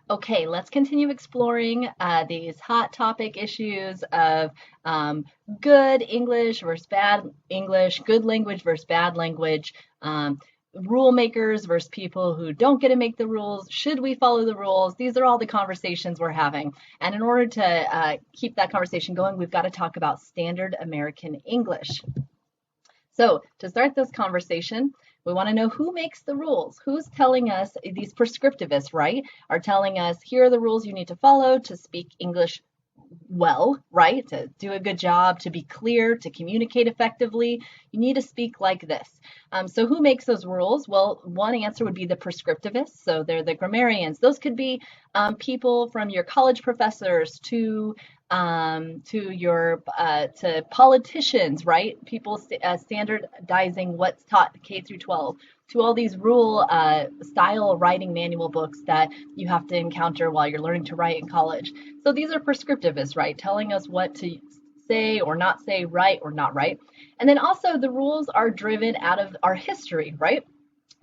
Okay, let's continue exploring these hot topic issues of good English versus bad English, good language versus bad language, rule makers versus people who don't get to make the rules. Should we follow the rules? These are all the conversations we're having. And in order to keep that conversation going, we've got to talk about standard American English. So to start this conversation, we want to know who makes the rules. Who's telling us, these prescriptivists, right, are telling us here are the rules you need to follow to speak English well, right? To do a good job, to be clear, to communicate effectively, you need to speak like this. So who makes those rules? Well, one answer would be the prescriptivists. So they're the grammarians. Those could be people from your college professors to politicians, right? People standardizing what's taught K through 12, to all these rule style writing manual books that you have to encounter while you're learning to write in college. So these are prescriptivists, right? Telling us what to say or not say, right or not right. And then also the rules are driven out of our history, right?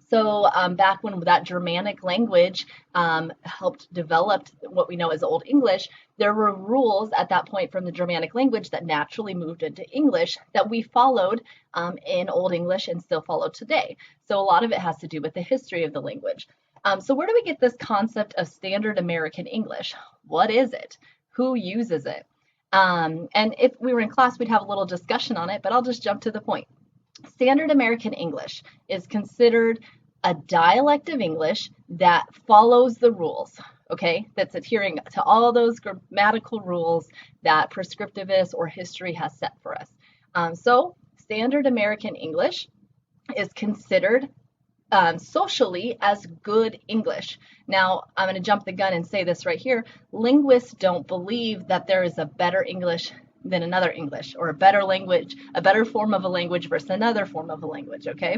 So back when that Germanic language helped develop what we know as Old English, there were rules at that point from the Germanic language that naturally moved into English that we followed in Old English and still follow today. So a lot of it has to do with the history of the language. So where do we get this concept of standard American English? What is it? Who uses it? And if we were in class, we'd have a little discussion on it, but I'll just jump to the point. Standard American English is considered a dialect of English that follows the rules, okay? That's adhering to all those grammatical rules that prescriptivists or history has set for us. So standard American English is considered socially as good English. Now, I'm going to jump the gun and say this right here. Linguists don't believe that there is a better English than another English, or a better language, a better form of a language versus another form of a language, okay?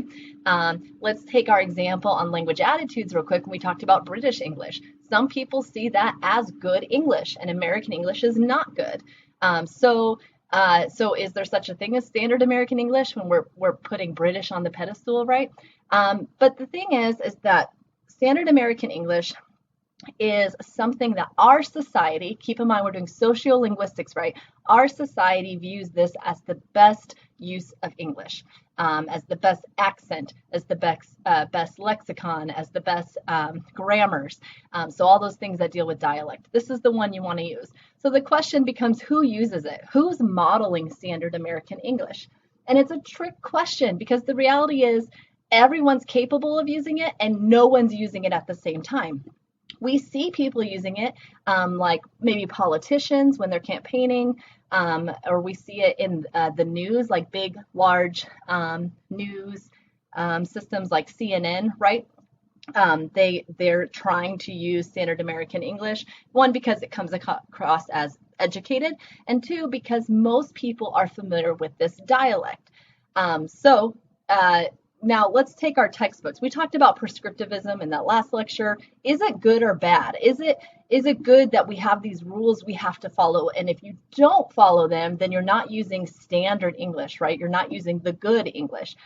Let's take our example on language attitudes real quick. We talked about British English. Some people see that as good English, and American English is not good. So is there such a thing as standard American English when we're putting British on the pedestal, right? But the thing is that standard American English is something that our society, keep in mind we're doing sociolinguistics, right? Our society views this as the best use of English, as the best accent, as the best lexicon, as the best grammars. So all those things that deal with dialect. This is the one you want to use. So the question becomes, who uses it? Who's modeling standard American English? And it's a trick question because the reality is everyone's capable of using it and no one's using it at the same time. We see people using it, like maybe politicians when they're campaigning, or we see it in the news, like big, large news systems like CNN, right? They're trying to use standard American English. One, because it comes across as educated, and two, because most people are familiar with this dialect. Now let's take our textbooks. We talked about prescriptivism in that last lecture. Is it good or bad? Is it good that we have these rules we have to follow? And if you don't follow them, then you're not using standard English, right? You're not using the good English.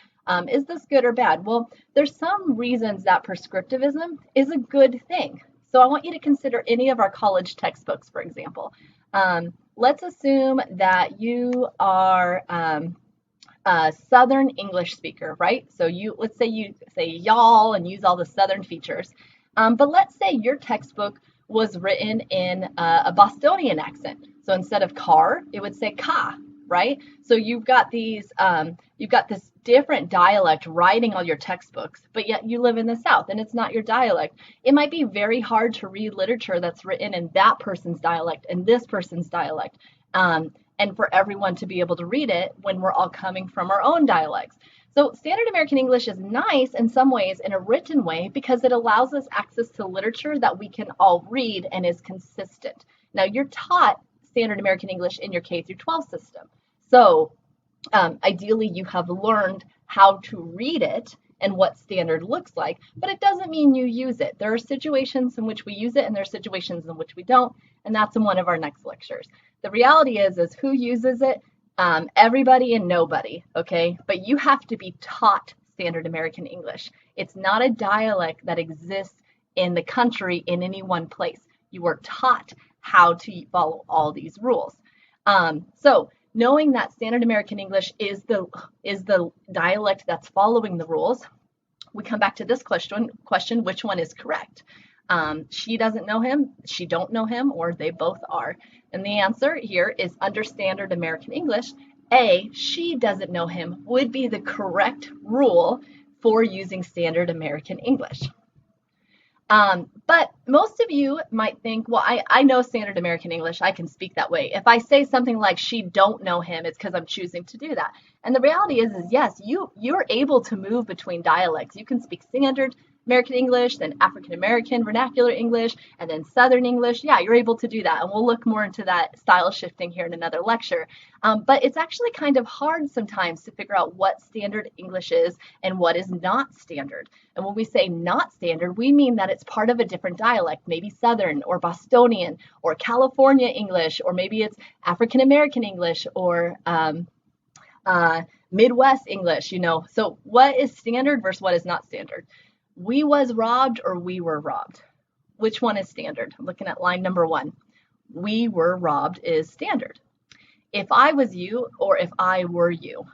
Is this good or bad? Well, there's some reasons that prescriptivism is a good thing. So I want you to consider any of our college textbooks, for example. Let's assume that you are a Southern English speaker, right? So let's say you say y'all and use all the Southern features. But let's say your textbook was written in a Bostonian accent. So instead of car, it would say ka, right? So you've got this different dialect writing all your textbooks, but yet you live in the South and it's not your dialect. It might be very hard to read literature that's written in that person's dialect and this person's dialect. And for everyone to be able to read it when we're all coming from our own dialects. So standard American English is nice in some ways in a written way because it allows us access to literature that we can all read and is consistent. Now you're taught standard American English in your K through 12 system. So ideally you have learned how to read it and what standard looks like, but it doesn't mean you use it. There are situations in which we use it and there are situations in which we don't, and that's in one of our next lectures. The reality is who uses it? Everybody and nobody, okay? But you have to be taught standard American English. It's not a dialect that exists in the country in any one place. You were taught how to follow all these rules. So knowing that Standard American English is the dialect that's following the rules, we come back to this question, which one is correct? She doesn't know him, she don't know him, or they both are. And the answer here is under Standard American English, A, she doesn't know him would be the correct rule for using Standard American English. But most of you might think, well, I know Standard American English. I can speak that way. If I say something like she don't know him, it's because I'm choosing to do that. And the reality is yes, you're able to move between dialects. You can speak Standard American English, then African American Vernacular English, and then Southern English. Yeah, you're able to do that. And we'll look more into that style shifting here in another lecture. But it's actually kind of hard sometimes to figure out what Standard English is and what is not standard. And when we say not standard, we mean that it's part of a different dialect, maybe Southern or Bostonian or California English, or maybe it's African American English or Midwest English, So what is standard versus what is not standard? We was robbed or we were robbed. Which one is standard? I'm looking at line number 1. We were robbed is standard. If I was you or if I were you.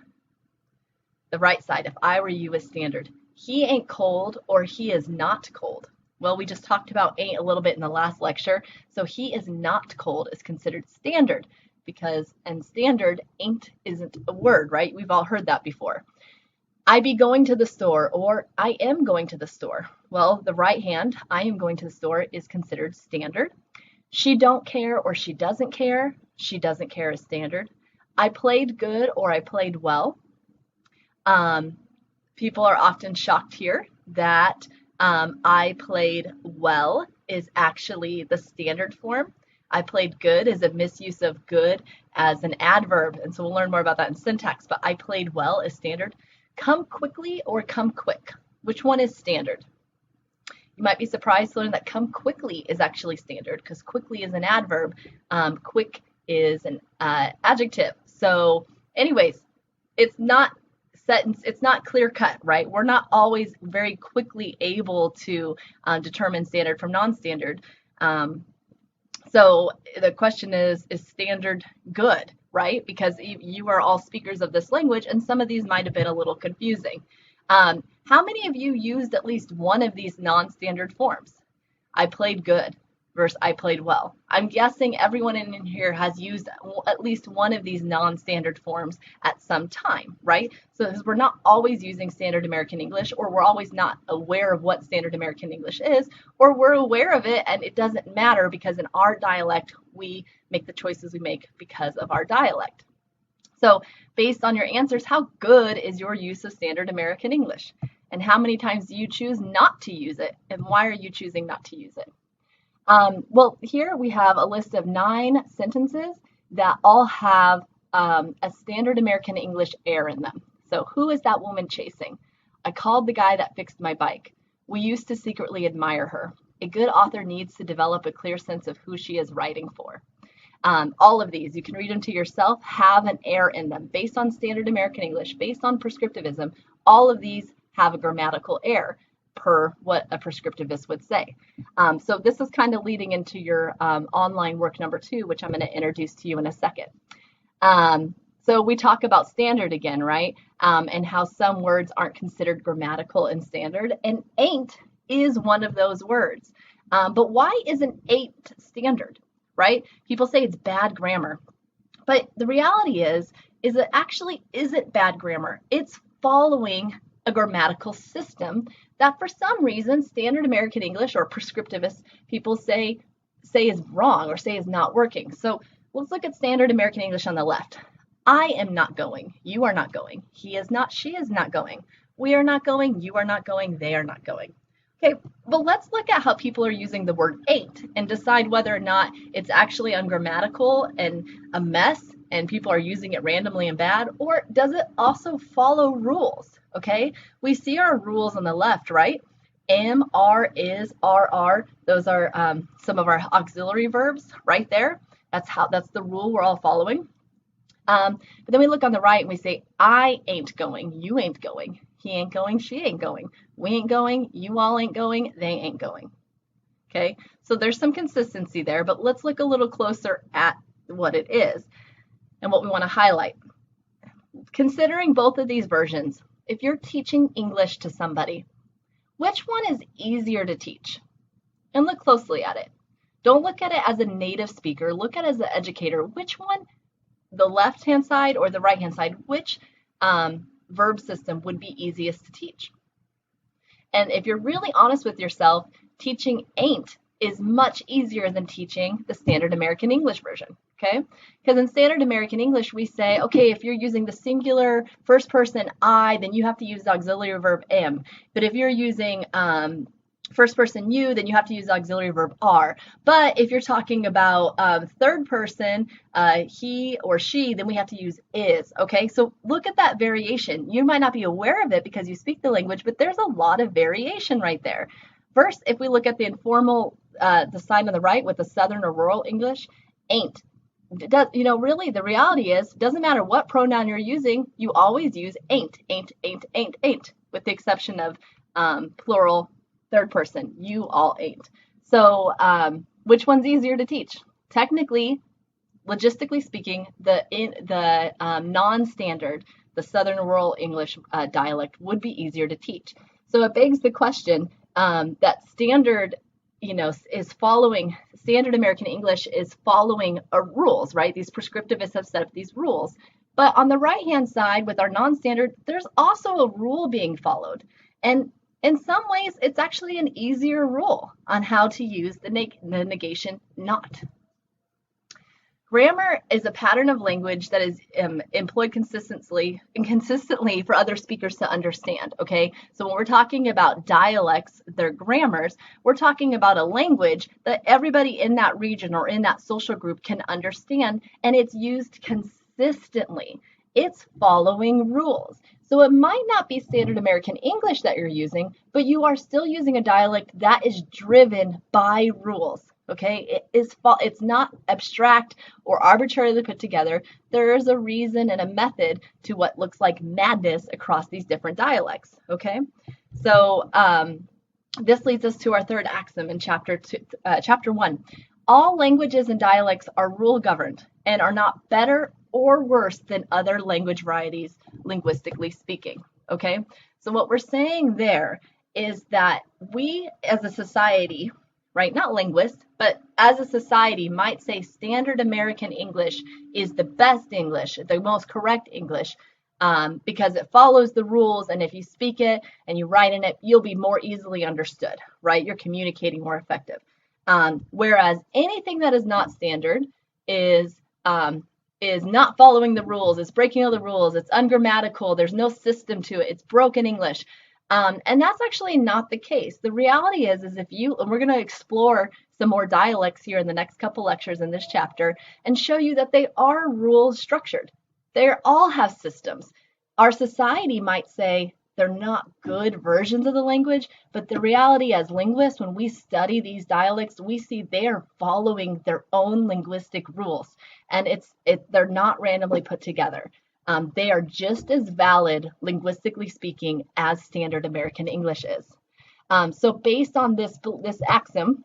The right side, if I were you, is standard. He ain't cold or he is not cold. Well, we just talked about ain't a little bit in the last lecture. So he is not cold is considered standard because, and standard ain't isn't a word, right? We've all heard that before. I be going to the store or I am going to the store. Well, the right hand, I am going to the store is considered standard. She don't care or she doesn't care. She doesn't care is standard. I played good or I played well. People are often shocked here that I played well is actually the standard form. I played good is a misuse of good as an adverb. And so we'll learn more about that in syntax, but I played well is standard. Come quickly or come quick. Which one is standard? You might be surprised to learn that come quickly is actually standard because quickly is an adverb. Quick is an adjective. So anyways, it's not clear cut, right? We're not always very quickly able to determine standard from non-standard. So the question is standard good, right? Because you are all speakers of this language, and some of these might have been a little confusing. How many of you used at least one of these non-standard forms? I played good versus I played well. I'm guessing everyone in here has used at least one of these non-standard forms at some time, right? So we're not always using Standard American English, or we're always not aware of what Standard American English is, or we're aware of it and it doesn't matter because in our dialect, we make the choices we make because of our dialect. So based on your answers, how good is your use of Standard American English? And how many times do you choose not to use it? And why are you choosing not to use it? Well, here we have a list of 9 sentences that all have a Standard American English air in them. So who is that woman chasing? I called the guy that fixed my bike. We used to secretly admire her. A good author needs to develop a clear sense of who she is writing for. All of these, you can read them to yourself, have an air in them. Based on Standard American English, based on prescriptivism, all of these have a grammatical error per what a prescriptivist would say. So this is kind of leading into your online work number 2, which I'm going to introduce to you in a second. So we talk about standard again, right? And how some words aren't considered grammatical and standard, and ain't is one of those words. But why isn't ain't standard, right? People say it's bad grammar, but the reality is it actually isn't bad grammar. It's following a grammatical system that for some reason Standard American English or prescriptivist people say is wrong or say is not working. So let's look at Standard American English on the left. I am not going. You are not going. He is not. She is not going. We are not going. You are not going. They are not going. Okay, but let's look at how people are using the word ain't and decide whether or not it's actually ungrammatical and a mess and people are using it randomly and bad, or does it also follow rules? Okay, we see our rules on the left, right? Am, are, is, are. Those are some of our auxiliary verbs right there. That's the rule we're all following. But then we look on the right and we say, I ain't going, you ain't going, he ain't going, she ain't going, we ain't going, you all ain't going, they ain't going. Okay, so there's some consistency there, but let's look a little closer at what it is and what we want to highlight. Considering both of these versions, if you're teaching English to somebody, which one is easier to teach? And look closely at it. Don't look at it as a native speaker, look at it as an educator. Which one, the left-hand side or the right-hand side, which verb system would be easiest to teach? And if you're really honest with yourself, teaching ain't is much easier than teaching the standard American English version, okay? Because in standard American English, we say, okay, if you're using the singular first person I, then you have to use the auxiliary verb am. But if you're using first person you, then you have to use the auxiliary verb are. But if you're talking about third person, he or she, then we have to use is, okay? So look at that variation. You might not be aware of it because you speak the language, but there's a lot of variation right there. First, if we look at the informal, the sign on the right with the Southern or rural English, ain't. Really, the reality is, doesn't matter what pronoun you're using, you always use ain't, with the exception of plural third person, you all ain't. So which one's easier to teach? Technically, logistically speaking, the non-standard, the Southern rural English dialect would be easier to teach. So it begs the question that standard, is following, standard American English is following rules, right? These prescriptivists have set up these rules. But on the right-hand side with our non-standard, there's also a rule being followed. And in some ways, it's actually an easier rule on how to use the negation not. Grammar is a pattern of language that is employed consistently for other speakers to understand, okay? So when we're talking about dialects, their grammars, we're talking about a language that everybody in that region or in that social group can understand, and it's used consistently. It's following rules. So it might not be standard American English that you're using, but you are still using a dialect that is driven by rules. Okay, it's not abstract or arbitrarily put together. There is a reason and a method to what looks like madness across these different dialects. Okay, so this leads us to our third axiom in chapter 1. All languages and dialects are rule governed and are not better or worse than other language varieties, linguistically speaking. Okay, so what we're saying there is that we as a society, right, not linguists, but as a society might say standard American English is the best English, the most correct English, because it follows the rules, and if you speak it and you write in it, you'll be more easily understood, right? You're communicating more effective. Whereas anything that is not standard is not following the rules, it's breaking all the rules, it's ungrammatical, there's no system to it, it's broken English. And that's actually not the case. The reality is and we're going to explore some more dialects here in the next couple lectures in this chapter and show you that they are rule structured. They all have systems. Our society might say they're not good versions of the language, but the reality as linguists, when we study these dialects, we see they are following their own linguistic rules, and they're not randomly put together. They are just as valid, linguistically speaking, as standard American English is. So based on this axiom,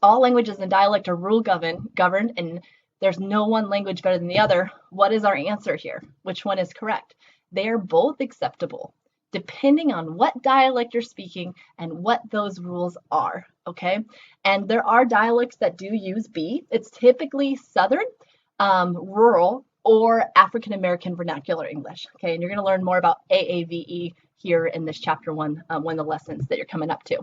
all languages and dialect are rule governed, and there's no one language better than the other. What is our answer here? Which one is correct? They are both acceptable, depending on what dialect you're speaking and what those rules are, okay? And there are dialects that do use B. It's typically Southern, rural, or African American Vernacular English, okay? And you're going to learn more about AAVE here in this chapter 1, one of the lessons that you're coming up to.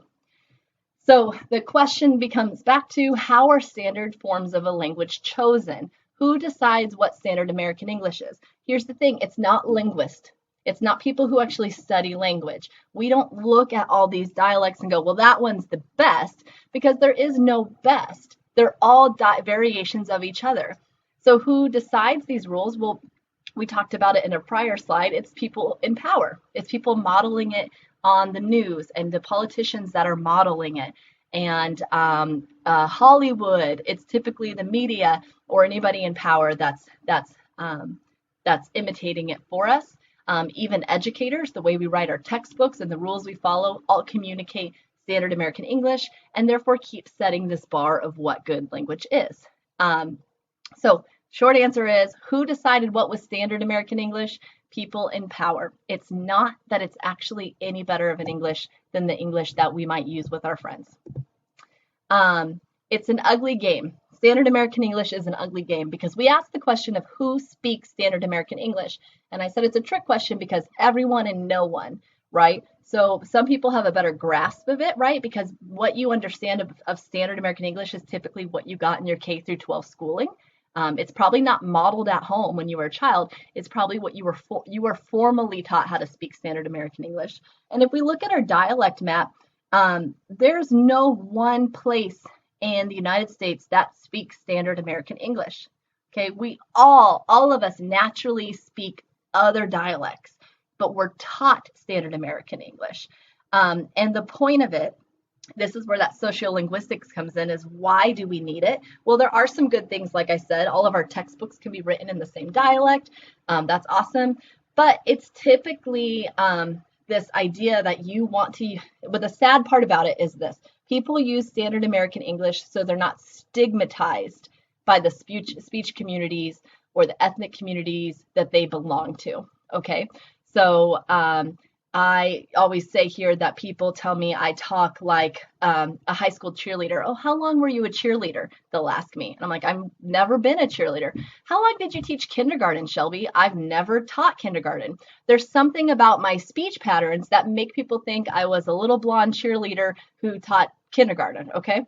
So the question becomes back to, how are standard forms of a language chosen? Who decides what standard American English is? Here's the thing, it's not linguists. It's not people who actually study language. We don't look at all these dialects and go, well, that one's the best, because there is no best. They're all variations of each other. So who decides these rules? Well, we talked about it in a prior slide. It's people in power. It's people modeling it on the news and the politicians that are modeling it. And Hollywood, it's typically the media or anybody in power that's imitating it for us. Even educators, the way we write our textbooks and the rules we follow all communicate standard American English, and therefore keep setting this bar of what good language is. So short answer is, who decided what was standard American English? People in power. It's not that it's actually any better of an English than the English that we might use with our friends. It's an ugly game. Standard American English is an ugly game because we asked the question of who speaks standard American English. And I said it's a trick question because everyone and no one, right? So some people have a better grasp of it, right? Because what you understand of standard American English is typically what you got in your K through 12 schooling. It's probably not modeled at home when you were a child. It's probably what you were formally taught how to speak standard American English. And if we look at our dialect map, there's no one place in the United States that speaks standard American English. Okay, we all of us naturally speak other dialects, but we're taught standard American English. And the point of it, this is where that sociolinguistics comes in, is why do we need it? Well, there are some good things. Like I said, all of our textbooks can be written in the same dialect. That's awesome. But it's typically this idea that you want to, but the sad part about it is this: people use standard American English so they're not stigmatized by the speech communities or the ethnic communities that they belong to. Okay, so I always say here that people tell me I talk like a high school cheerleader. Oh, how long were you a cheerleader? They'll ask me. And I'm like, I've never been a cheerleader. How long did you teach kindergarten, Shelby? I've never taught kindergarten. There's something about my speech patterns that make people think I was a little blonde cheerleader who taught kindergarten, okay?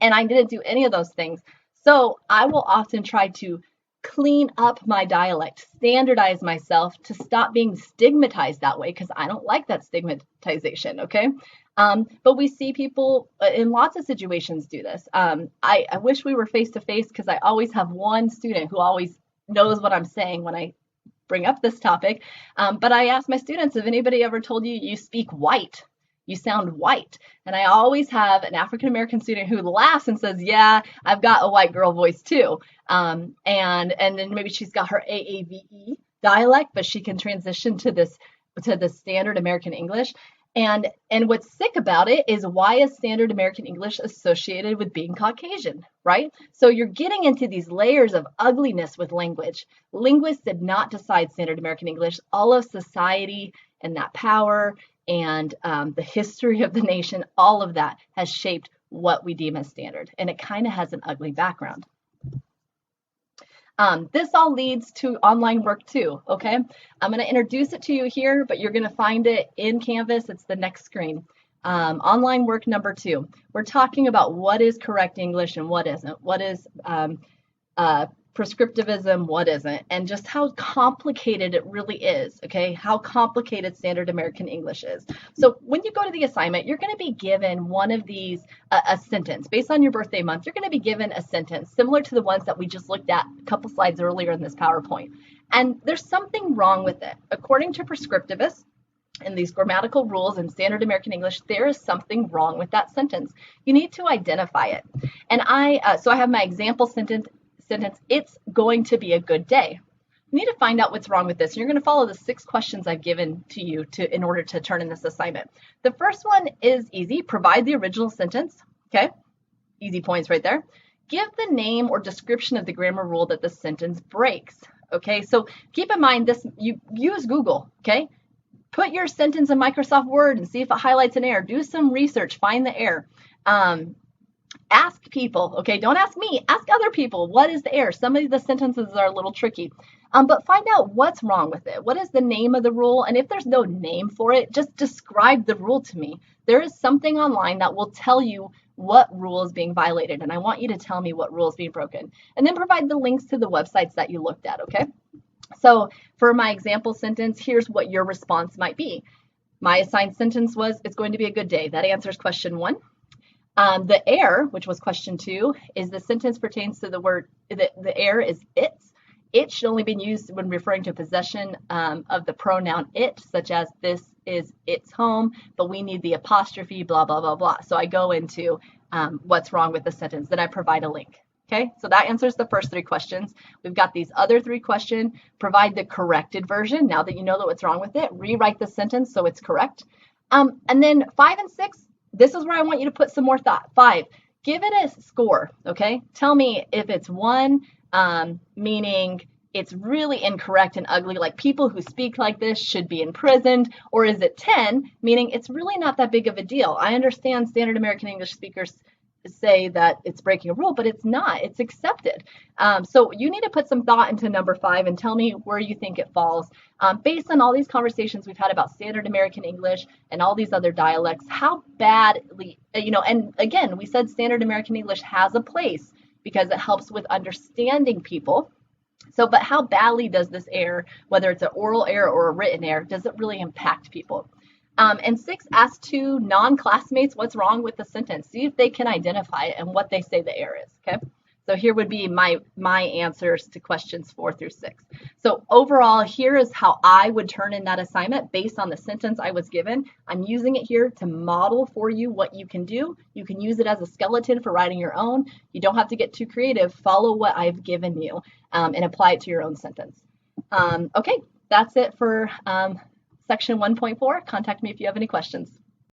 And I didn't do any of those things. So I will often try to clean up my dialect, standardize myself to stop being stigmatized that way, because I don't like that stigmatization, okay? But we see people in lots of situations do this. I wish we were face-to-face because I always have one student who always knows what I'm saying when I bring up this topic. But I ask my students, have anybody ever told you you speak white? You sound white. And I always have an African-American student who laughs and says, yeah, I've got a white girl voice too. And then maybe she's got her AAVE dialect, but she can transition to the standard American English. And what's sick about it is, why is standard American English associated with being Caucasian, right? So you're getting into these layers of ugliness with language. Linguists did not decide standard American English. All of society and that power and the history of the nation, all of that has shaped what we deem as standard. And it kind of has an ugly background. This all leads to online work too, okay? I'm going to introduce it to you here, but you're going to find it in Canvas. It's the next screen. Online work number 2. We're talking about what is correct English and what isn't. What is prescriptivism, what isn't, and just how complicated it really is, okay? How complicated standard American English is. So when you go to the assignment, you're going to be given one of these, a sentence. Based on your birthday month, you're going to be given a sentence similar to the ones that we just looked at a couple slides earlier in this PowerPoint. And there's something wrong with it. According to prescriptivists and these grammatical rules in standard American English, there is something wrong with that sentence. You need to identify it. And so I have my example sentence, it's going to be a good day. You need to find out what's wrong with this. You're going to follow the 6 questions I've given to you in order to turn in this assignment. The first one is easy. Provide the original sentence. Okay, easy points right there. Give the name or description of the grammar rule that the sentence breaks. Okay, so keep in mind this. You use Google. Okay, put your sentence in Microsoft Word and see if it highlights an error. Do some research. Find the error. Ask people, okay? Don't ask me, ask other people. What is the error? Some of the sentences are a little tricky, but find out what's wrong with it. What is the name of the rule? And if there's no name for it, just describe the rule to me. There is something online that will tell you what rule is being violated, and I want you to tell me what rule is being broken. And then provide the links to the websites that you looked at, okay? So for my example sentence, here's what your response might be. My assigned sentence was, it's going to be a good day. That answers question 1. The error, which was question 2, is the sentence pertains to the word, the error is its. It should only be used when referring to possession of the pronoun it, such as this is its home, but we need the apostrophe, blah, blah, blah, blah. So I go into what's wrong with the sentence, then I provide a link. Okay, so that answers the first 3 questions. We've got these other 3 questions. Provide the corrected version. Now that you know what's wrong with it, rewrite the sentence so it's correct. And then 5 and 6, This is where I want you to put some more thought. 5, give it a score, okay? Tell me if it's 1, meaning it's really incorrect and ugly, like people who speak like this should be imprisoned, or is it 10, meaning it's really not that big of a deal? I understand standard American English speakers say that it's breaking a rule, but it's not. It's accepted. So you need to put some thought into number 5 and tell me where you think it falls. Based on all these conversations we've had about standard American English and all these other dialects, how badly, and again, we said standard American English has a place because it helps with understanding people. So, but how badly does this error, whether it's an oral error or a written error, does it really impact people? And 6, ask 2 non-classmates what's wrong with the sentence. See if they can identify it and what they say the error is, okay? So here would be my answers to questions 4 through 6. So overall, here is how I would turn in that assignment based on the sentence I was given. I'm using it here to model for you what you can do. You can use it as a skeleton for writing your own. You don't have to get too creative. Follow what I've given you and apply it to your own sentence. Okay, that's it for section 1.4. Contact me if you have any questions.